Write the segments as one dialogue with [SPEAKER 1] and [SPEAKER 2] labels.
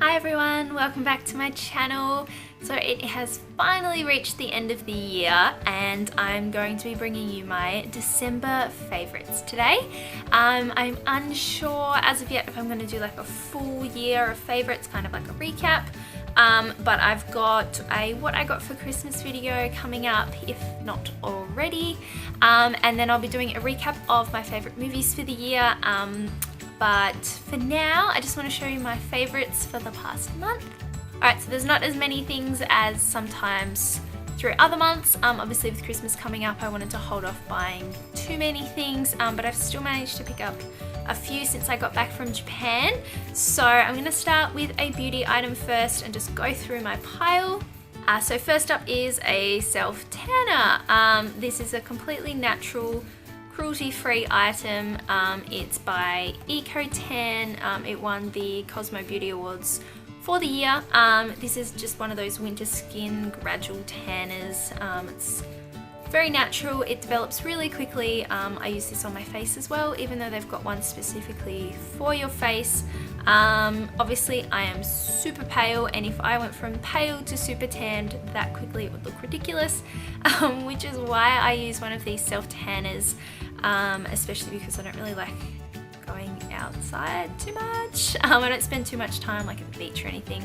[SPEAKER 1] Hi everyone, welcome back to my channel. So it has finally reached the end of the year and I'm going to be bringing you my December favorites today. I'm unsure as of yet if I'm going to do like a full year of favorites, kind of like a recap. But I've got a what I got for Christmas video coming up, if not already. And then I'll be doing a recap of my favorite movies for the year. But for now, I just want to show you my favorites for the past month. Alright, so there's not as many things as sometimes through other months. Obviously with Christmas coming up, I wanted to hold off buying too many things, but I've still managed to pick up a few since I got back from Japan. So I'm going to start with a beauty item first and just go through my pile. So first up is a self-tanner. This is a completely natural, cruelty-free item. It's by Eco-Tan. It won the Cosmo Beauty Awards for the year. This is just one of those winter skin gradual tanners. It's very natural, it develops really quickly. I use this on my face as well, even though they've got one specifically for your face. Obviously I am super pale, and if I went from pale to super tanned that quickly it would look ridiculous, which is why I use one of these self tanners, especially because I don't really like going outside too much. I don't spend too much time like at the beach or anything.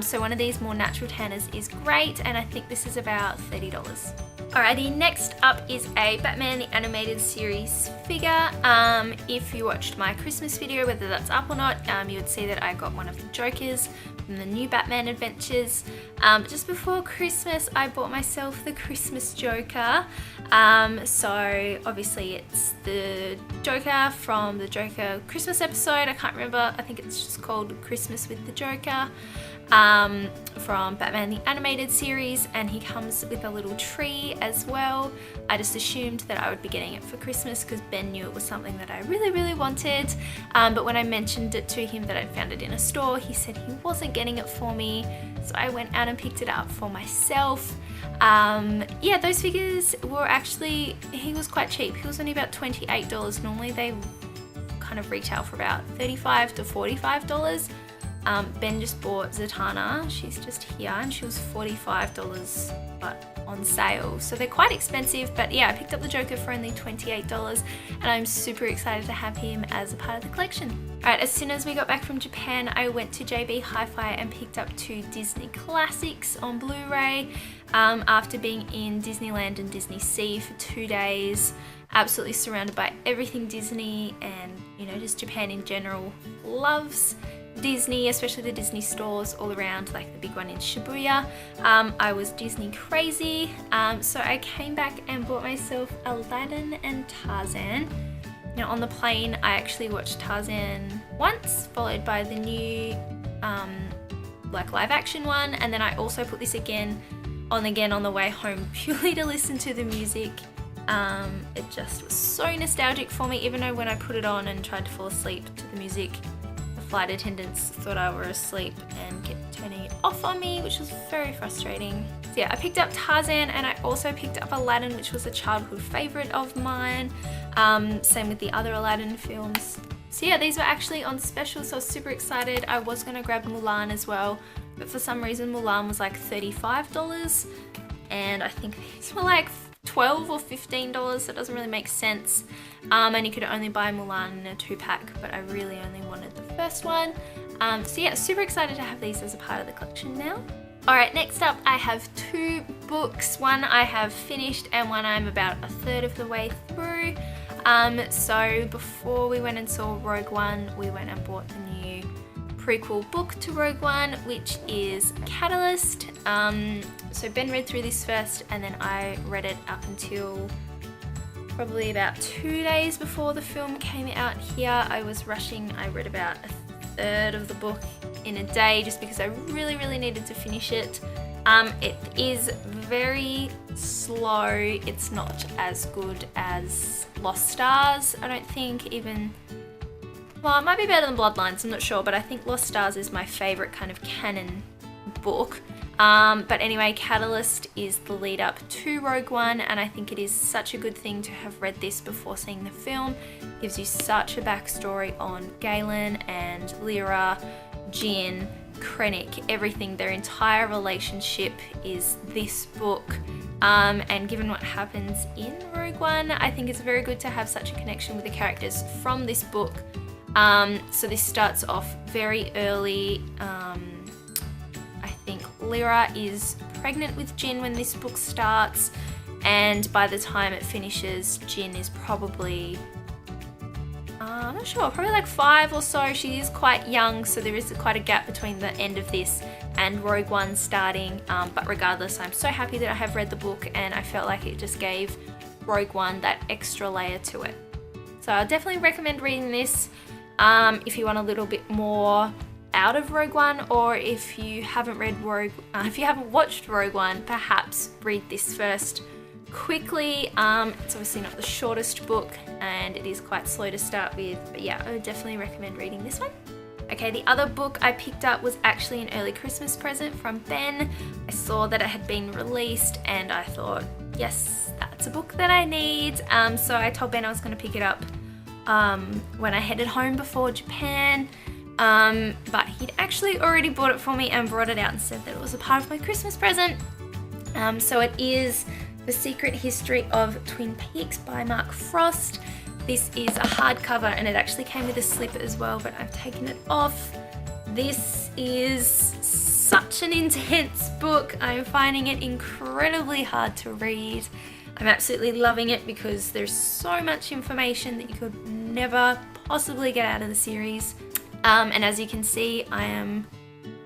[SPEAKER 1] So one of these more natural tanners is great, and I think this is about $30. Alrighty, next up is a Batman the Animated Series figure. If you watched my Christmas video, whether that's up or not, you would see that I got one of the Jokers from the new Batman Adventures. Just before Christmas, I bought myself the Christmas Joker. So obviously it's the Joker from the Joker Christmas episode. I can't remember, I think it's just called Christmas with the Joker. From Batman the Animated Series, and he comes with a little tree as well. I just assumed that I would be getting it for Christmas because Ben knew it was something that I really wanted, but when I mentioned it to him that I'd found it in a store, he said he wasn't getting it for me, so I went out and picked it up for myself. Yeah, those figures were actually, he was quite cheap. He was only about $28. Normally they kind of retail for about $35 to $45. Ben just bought Zatanna, she's just here, and she was $45 but on sale. So they're quite expensive, but yeah, I picked up the Joker for only $28 and I'm super excited to have him as a part of the collection. Alright, as soon as we got back from Japan, I went to JB Hi-Fi and picked up 2 Disney classics on Blu-ray. After being in Disneyland and Disney Sea for 2 days, absolutely surrounded by everything Disney, and you know, just Japan in general loves Disney, especially the Disney stores all around, like the big one in Shibuya. I was Disney crazy, so I came back and bought myself Aladdin and Tarzan. Now on the plane I actually watched Tarzan once, followed by the new like live action one, and then I also put this again on the way home purely to listen to the music. It just was so nostalgic for me, even though when I put it on and tried to fall asleep to the music, flight attendants thought I were asleep and kept turning it off on me, which was very frustrating. So yeah, I picked up Tarzan and I also picked up Aladdin, which was a childhood favourite of mine. Same with the other Aladdin films. So yeah, these were actually on special, so I was super excited. I was going to grab Mulan as well, but for some reason Mulan was like $35 and I think these were like $12 or $15, so it doesn't really make sense. And you could only buy Mulan in a 2-pack, but I really only wanted the first one. So yeah, super excited to have these as a part of the collection now. Alright, next up I have 2 books. One I have finished and one I'm about a third of the way through. So before we went and saw Rogue One, we went and bought the new prequel book to Rogue One, which is Catalyst. So Ben read through this first and then I read it up until probably about 2 days before the film came out here. I was rushing, I read about a third of the book in a day just because I really needed to finish it. It is very slow, it's not as good as Lost Stars, I don't think. Even, well, it might be better than Bloodlines, I'm not sure, but I think Lost Stars is my favourite kind of canon book. But anyway, Catalyst is the lead up to Rogue One, and I think it is such a good thing to have read this before seeing the film. It gives you such a backstory on Galen and Lyra, Jin, Krennic, everything, their entire relationship is this book. And given what happens in Rogue One, I think it's very good to have such a connection with the characters from this book. So this starts off very early. I think Lyra is pregnant with Jyn when this book starts, and by the time it finishes, Jyn is probably, I'm not sure, probably like 5 or so. She is quite young, so there is quite a gap between the end of this and Rogue One starting. But regardless, I'm so happy that I have read the book, and I felt like it just gave Rogue One that extra layer to it. So I definitely recommend reading this if you want a little bit more out of Rogue One, or if you haven't watched Rogue One, perhaps read this first quickly. It's obviously not the shortest book, and it is quite slow to start with, but yeah, I would definitely recommend reading this one. Okay, the other book I picked up was actually an early Christmas present from Ben. I saw that it had been released, and I thought, yes, that's a book that I need. So I told Ben I was going to pick it up when I headed home before Japan. But he'd actually already bought it for me and brought it out and said that it was a part of my Christmas present. So it is The Secret History of Twin Peaks by Mark Frost. This is a hardcover, and it actually came with a slip as well, but I've taken it off. This is such an intense book. I'm finding it incredibly hard to read. I'm absolutely loving it because there's so much information that you could never possibly get out of the series. And as you can see, I am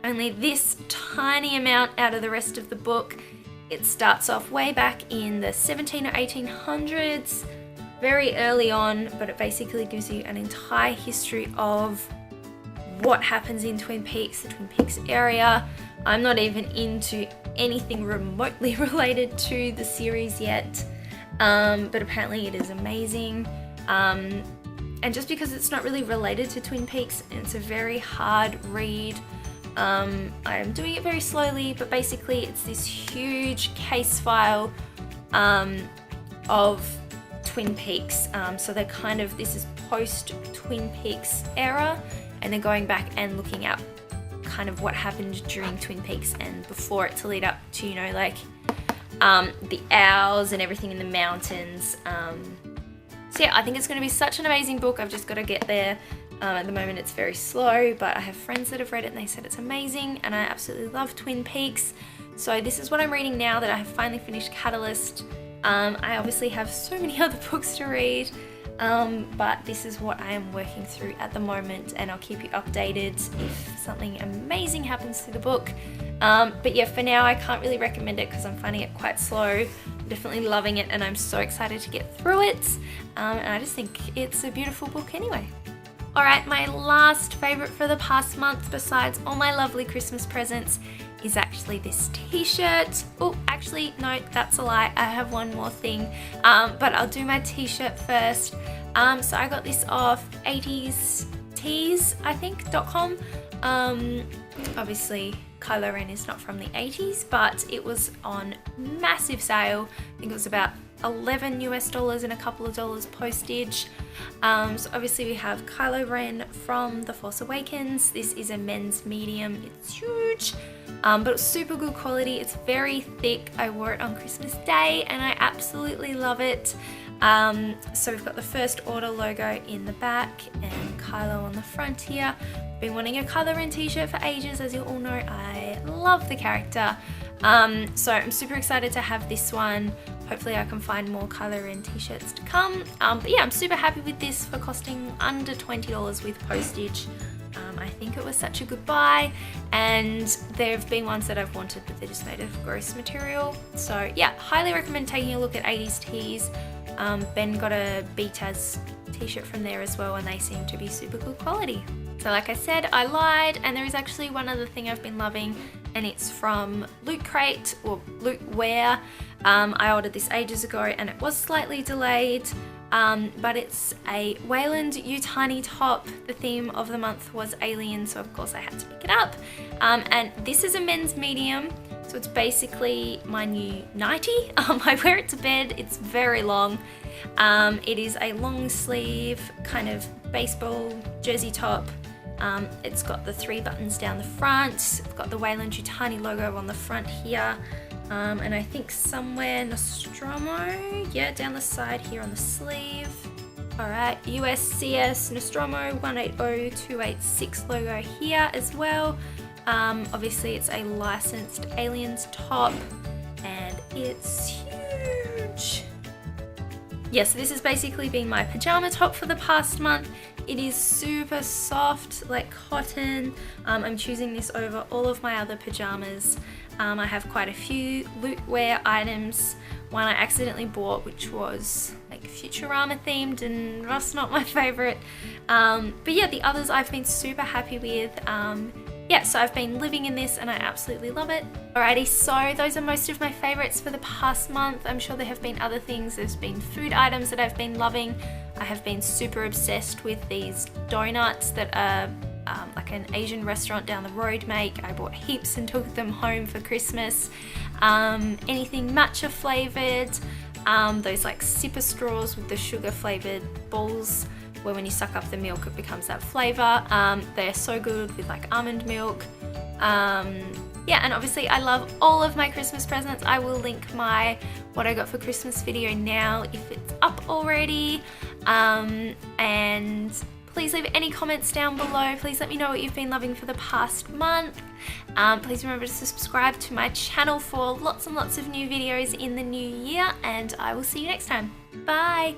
[SPEAKER 1] only this tiny amount out of the rest of the book. It starts off way back in the 17 or 1800s, very early on, but it basically gives you an entire history of what happens in Twin Peaks, the Twin Peaks area. I'm not even into anything remotely related to the series yet, but apparently it is amazing. And just because it's not really related to Twin Peaks, and it's a very hard read, I'm doing it very slowly, but basically it's this huge case file of Twin Peaks. So they're kind of, this is post-Twin Peaks era, and they're going back and looking at kind of what happened during Twin Peaks and before it to lead up to, you know, like the owls and everything in the mountains. So yeah, I think it's going to be such an amazing book. I've just got to get there. At the moment it's very slow, but I have friends that have read it and they said it's amazing, and I absolutely love Twin Peaks. So this is what I'm reading now that I have finally finished Catalyst. I obviously have so many other books to read, but this is what I am working through at the moment, and I'll keep you updated if something amazing happens to the book. But yeah, for now I can't really recommend it because I'm finding it quite slow. I'm definitely loving it, and I'm so excited to get through it, and I just think it's a beautiful book anyway. Alright, my last favourite for the past month, besides all my lovely Christmas presents, is actually this t-shirt. Oh, actually, no, that's a lie. I have one more thing, but I'll do my t-shirt first. So I got this off 80stees, I think, .com. Obviously, Kylo Ren is not from the 80s, but it was on massive sale. I think it was about $11 US and a couple of dollars postage. So obviously we have Kylo Ren from The Force Awakens. This is a men's medium. It's huge, but it's super good quality. It's very thick. I wore it on Christmas Day and I absolutely love it. So we've got the First Order logo in the back and Kylo on the front here. I've been wanting a Kylo Ren t-shirt for ages. As you all know, I love the character. So I'm super excited to have this one. Hopefully I can find more Kylo Ren t-shirts to come. But yeah, I'm super happy with this for costing under $20 with postage. I think it was such a good buy, and there have been ones that I've wanted, but they're just made of gross material. So yeah, highly recommend taking a look at 80s Tees. Ben got a BTAS t-shirt from there as well, and they seem to be super good quality. So like I said, I lied, and there is actually one other thing I've been loving, and it's from Loot Crate, or Loot Wear. I ordered this ages ago and it was slightly delayed, but it's a Wayland Yutani top. The theme of the month was Alien, so of course I had to pick it up. And this is a men's medium, so it's basically my new nightie. I wear it to bed. It's very long. It is a long sleeve kind of baseball jersey top. It's got the 3 buttons down the front. It's got the Weyland-Yutani logo on the front here. And I think somewhere Nostromo, yeah, down the side here on the sleeve. Alright, USCS Nostromo 180286 logo here as well. Obviously it's a licensed Aliens top and it's huge. Yeah, so this has basically been my pajama top for the past month. It is super soft, like cotton. I'm choosing this over all of my other pajamas. I have quite a few loot wear items. One I accidentally bought, which was like Futurama themed, and that's not my favorite. But yeah, the others I've been super happy with. Yeah, so I've been living in this and I absolutely love it. Alrighty, so those are most of my favorites for the past month. I'm sure there have been other things. There's been food items that I've been loving. I have been super obsessed with these donuts that are like an Asian restaurant down the road make. I bought heaps and took them home for Christmas. Anything matcha flavored, those like sipper straws with the sugar flavored balls, where when you suck up the milk it becomes that flavor. They're so good with like almond milk. Yeah, and obviously I love all of my Christmas presents. I will link my what I got for Christmas video now if it's up already. And please leave any comments down below. Please let me know what you've been loving for the past month. Please remember to subscribe to my channel for lots and lots of new videos in the new year, and I will see you next time. Bye!